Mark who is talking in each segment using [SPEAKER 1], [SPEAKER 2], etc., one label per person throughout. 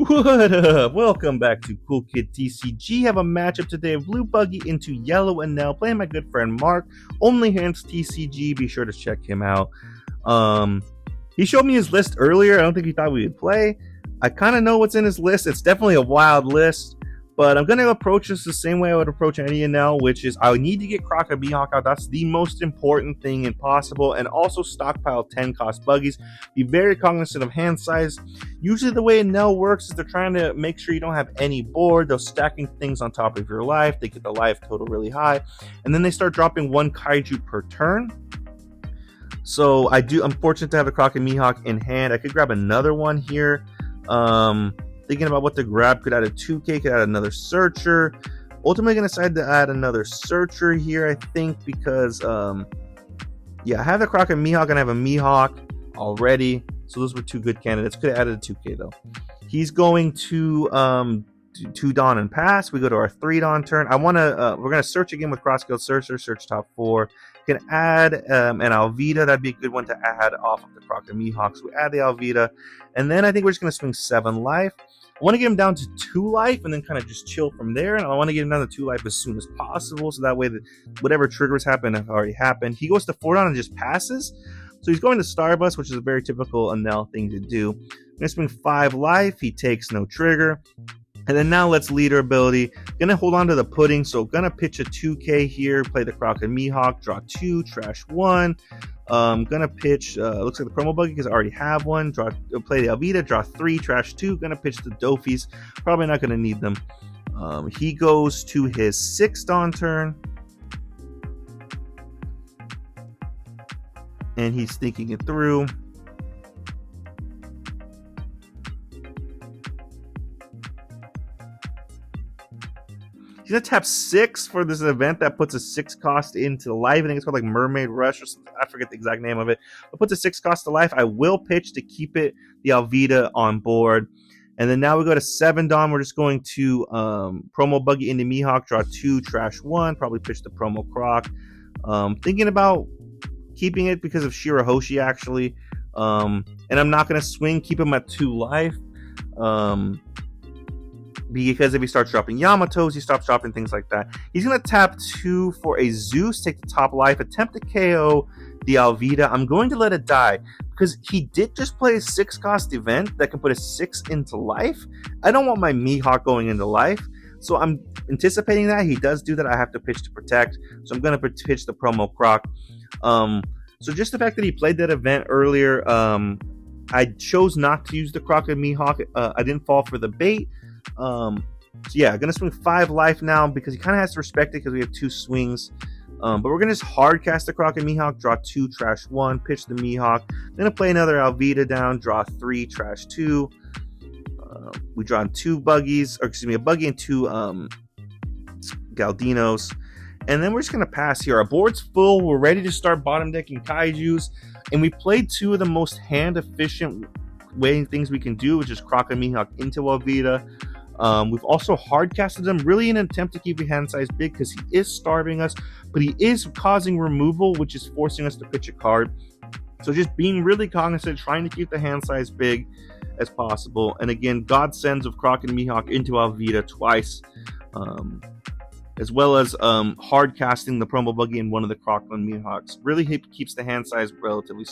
[SPEAKER 1] What up? Welcome back to Cool Kid TCG. Have a matchup today of Blue Buggy into Yellow Enel, playing my good friend Mark. Only hands TCG. Be sure to check him out. He showed me his list earlier. I don't think he thought we would play. I kind of know what's in his list. It's definitely a wild list, but I'm going to approach this the same way I would approach any Enel, which is I need to get Croc and Mihawk out. That's the most important thing impossible. And also stockpile 10 cost buggies. Be very cognizant of hand size. Usually the way Enel works is they're trying to make sure you don't have any board. They're stacking things on top of your life. They get the life total really high. And then they start dropping one kaiju per turn. So I'm fortunate to have a Croc and Mihawk in hand. I could grab another one here. Thinking about what to grab, could add a 2K, could add another searcher. Ultimately going to decide to add another searcher here, I think, because I have the Croc and Mihawk, and I have a Mihawk already. So those were two good candidates. Could have added a 2K though. He's going to 2 Dawn and pass. We go to our 3 Dawn turn. We're gonna search again with cross guild searcher, search top 4. Can add an Alvida. That'd be a good one to add off of the Croc and Mihawk. So we add the Alvida, and then I think we're just gonna swing 7 life. I want to get him down to 2 life and then kind of just chill from there. And I want to get him down to 2 life as soon as possible, so that way that whatever triggers happen have already happened. He goes to 4 Dawn and just passes. So he's going to Starbust, which is a very typical Enel thing to do. I'm going to swing 5 life. He takes no trigger. And then now let's leader ability. Going to hold on to the pudding. So going to pitch a 2K here. Play the Croc and Mihawk. Draw 2. Trash 1. Going to pitch, looks like the promo buggy because I already have one. Play the Alvida. Draw 3. Trash 2. Going to pitch the Dophies. Probably not going to need them. He goes to his 6 Dawn turn. And he's thinking it through. He's gonna tap 6 for this event that puts a 6 cost into life. I think it's called like Mermaid Rush or something. I forget the exact name of it. But puts a 6 cost to life. I will pitch to keep the Alvida on board. And then now we go to 7 Dawn. We're just going to promo Buggy into Mihawk. Draw 2, trash 1. Probably pitch the promo Croc. Thinking about keeping it because of Shirahoshi actually, and I'm not going to swing, keep him at 2 life, because if he starts dropping Yamatos, he stops dropping things like that. He's going to tap 2 for a Zeus, take the top life, attempt to KO the Alvida. I'm going to let it die because he did just play a 6 cost event that can put a 6 into life. I don't want my Mihawk going into life, so I'm anticipating that he does do that. I have to pitch to protect, so I'm going to pitch the promo Croc. So just the fact that he played that event earlier, I chose not to use the Croc and Mihawk. I didn't fall for the bait. So yeah, gonna swing 5 life now because he kind of has to respect it because we have 2 swings. But we're gonna just hard cast the Croc and Mihawk, draw 2, trash 1, pitch the Mihawk. Gonna play another Alvida down, draw 3, trash 2. We draw 2 buggies, or excuse me, a buggy and 2 Galdinos. And then we're just going to pass here. Our board's full. We're ready to start bottom decking Kaijus. And we played 2 of the most hand-efficient things we can do, which is Croc and Mihawk into Alvida. We've also hard-casted them, really in an attempt to keep the hand size big because he is starving us. But he is causing removal, which is forcing us to pitch a card. So just being really cognizant, trying to keep the hand size big as possible. And again, godsends of Croc and Mihawk into Alvida twice. As well as hard casting the promo buggy in one of the Croc and Mihawks. Really keeps the hand size relatively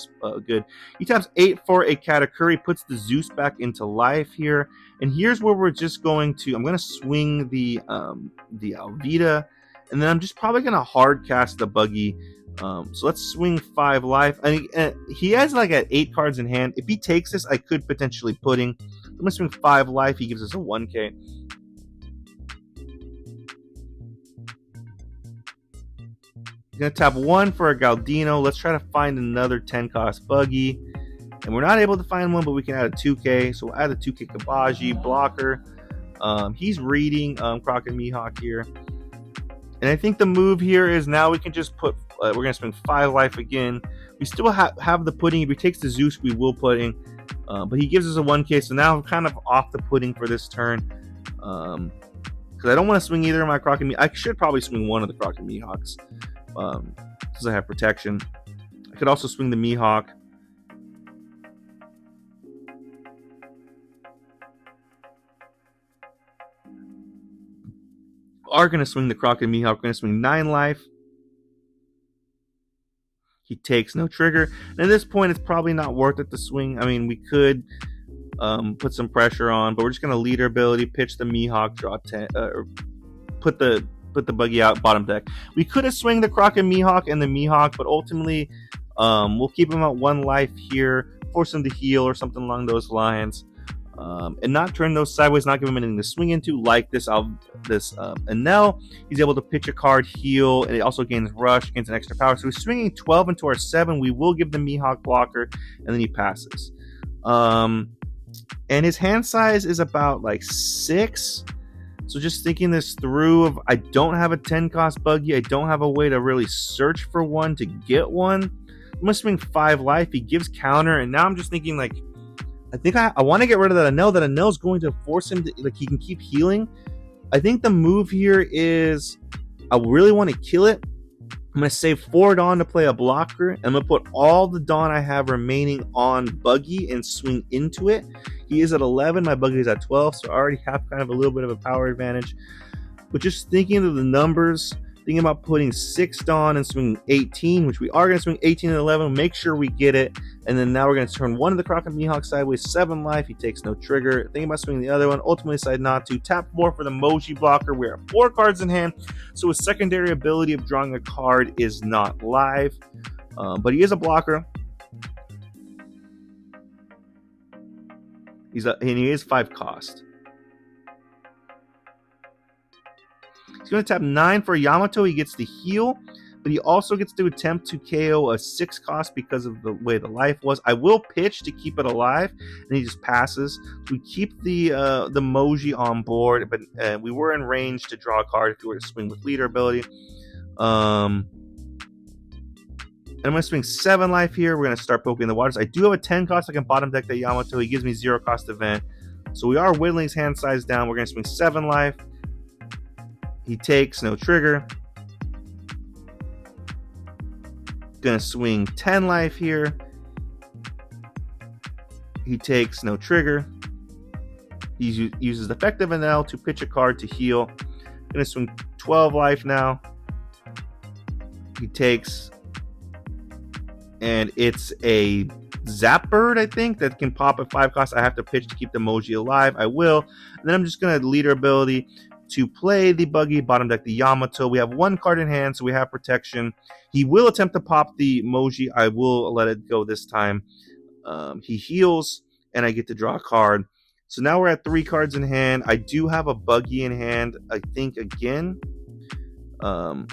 [SPEAKER 1] good. He taps 8 for a Katakuri, puts the Zeus back into life here. And here's where we're just going to, I'm going to swing the Alvida, and then I'm just probably going to hard cast the buggy. So let's swing 5 life. He has like at 8 cards in hand. If he takes this, I could potentially pudding. I'm going to swing 5 life. He gives us a 1K. Gonna tap 1 for a Galdino. Let's try to find another 10 cost buggy. And we're not able to find one, but we can add a 2K. So we'll add a 2K Kabaji blocker. He's reading Croc and Mihawk here. And I think the move here is now we can just put, we're gonna spend 5 life again. We still have the pudding. If he takes the Zeus, we will pudding. But he gives us a 1K. So now I'm kind of off the pudding for this turn. Because I don't want to swing either of my Croc and Mihawk. I should probably swing one of the Croc and Mihawks. Because I have protection. I could also swing the Mihawk. are going to swing the Croc and Mihawk. We're going to swing 9 life. He takes no trigger. And at this point, it's probably not worth it to swing. I mean, we could put some pressure on, but we're just going to leader ability, pitch the Mihawk, draw 10, or put the Buggy out bottom deck. We could have swung the Croc and Mihawk and the Mihawk, but ultimately we'll keep him at 1 life here, force him to heal or something along those lines, and not turn those sideways, not give him anything to swing into like this Enel. He's able to pitch a card, heal, and it also gains rush, gains an extra power. So he's swinging 12 into our 7. We will give the Mihawk blocker, and then he passes. And his hand size is about like 6. So just thinking this through, I don't have a 10 cost Buggy. I don't have a way to really search for one to get one. I'm gonna swing 5 life. He gives counter, and now I'm just thinking like, I think I want to get rid of that Enel. That Enel's going to force him to, like, he can keep healing. I think the move here is I really want to kill it. I'm going to save 4 Dawn to play a blocker. I'm going to put all the Dawn I have remaining on Buggy and swing into it. He is at 11. My Buggy is at 12, so I already have kind of a little bit of a power advantage. But just thinking of the numbers, thinking about putting 6 Dawn and swinging 18, which we are going to swing 18 and 11, make sure we get it. And then now we're going to turn one of the Croc and Mihawk sideways, 7 life. He takes no trigger. Thinking about swinging the other one, ultimately decide not to. Tap 4 for the Moji blocker. We're at 4 cards in hand, so his secondary ability of drawing a card is not live. But he is a blocker. And he is 5 cost. He's going to tap 9 for Yamato. He gets the heal, but he also gets to attempt to KO a 6 cost because of the way the life was. I will pitch to keep it alive, and he just passes. So we keep the Moji on board, but we were in range to draw a card if we were to swing with leader ability. And I'm going to swing 7 life here. We're going to start poking the waters. I do have a 10 cost. I can bottom deck the Yamato. He gives me 0 cost event. So we are whittling his hand size down. We're going to swing 7 life. He takes no trigger. Gonna swing 10 life here. He takes no trigger. He uses effective Enel to pitch a card to heal. Gonna swing 12 life now. He takes, and it's a Zap Bird, I think, that can pop at 5 cost. I have to pitch to keep the Moji alive. I will. And then I'm just gonna leader ability to play the Buggy, bottom deck the Yamato. We have 1 card in hand, so we have protection. He will attempt to pop the Moji. I will let it go this time. He heals, and I get to draw a card. So now we're at 3 cards in hand. I do have a Buggy in hand, I think, again. No,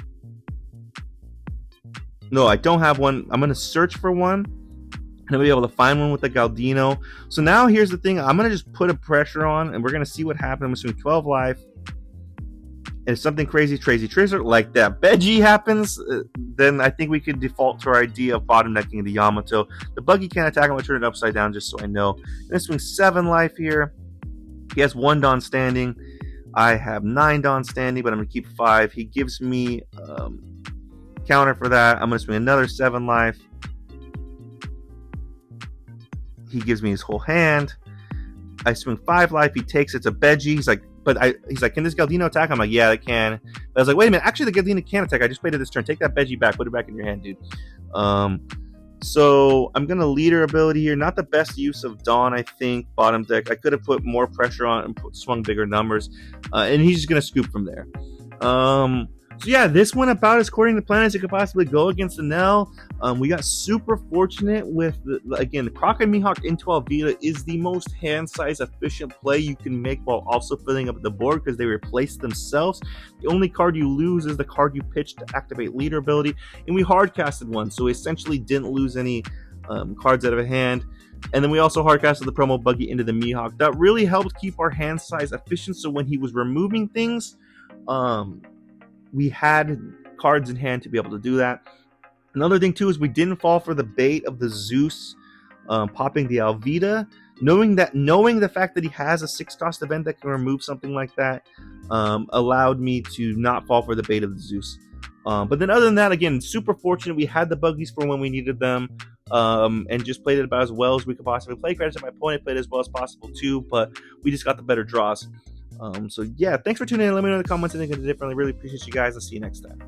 [SPEAKER 1] I don't have one. I'm going to search for one, and I'll be able to find one with the Galdino. So now here's the thing. I'm going to just put a pressure on, and we're going to see what happens. I'm assuming 12 life. And if something crazy trigger like that Veggie happens, then I think we could default to our idea of bottom decking the Yamato. The Buggy can't attack. I'm going to turn it upside down just so I know. I'm going to swing 7 life here. He has 1 Dawn standing. I have 9 Dawn standing, but I'm going to keep 5. He gives me counter for that. I'm going to swing another 7 life. He gives me his whole hand. I swing 5 life. He takes it. It's a Veggie. He's like, can this Galdino attack? I'm like, yeah, it can. But I was like, wait a minute. Actually, the Galdino can attack. I just played it this turn. Take that Veggie back. Put it back in your hand, dude. So I'm going to leader ability here. Not the best use of Dawn, I think. Bottom deck. I could have put more pressure on and swung bigger numbers. And he's just going to scoop from there. So yeah, this went about as according to plan as it could possibly go against Enel. We got super fortunate with, the Croc and Mihawk into Alvita is the most hand size efficient play you can make while also filling up the board because they replace themselves. The only card you lose is the card you pitch to activate leader ability, and we hard casted one, so we essentially didn't lose any cards out of hand. And then we also hard casted the promo Buggy into the Mihawk. That really helped keep our hand size efficient, so when he was removing things, we had cards in hand to be able to do that. Another thing too is we didn't fall for the bait of the Zeus popping the Alvita. Knowing the fact that he has a 6 cost event that can remove something like that allowed me to not fall for the bait of the Zeus. But then other than that, again, super fortunate. We had the Buggies for when we needed them, and just played it about as well as we could possibly play. Credit to my opponent, played as well as possible too, but we just got the better draws. So yeah, thanks for tuning in. Let me know in the comments anything differently. Really appreciate you guys. I'll see you next time.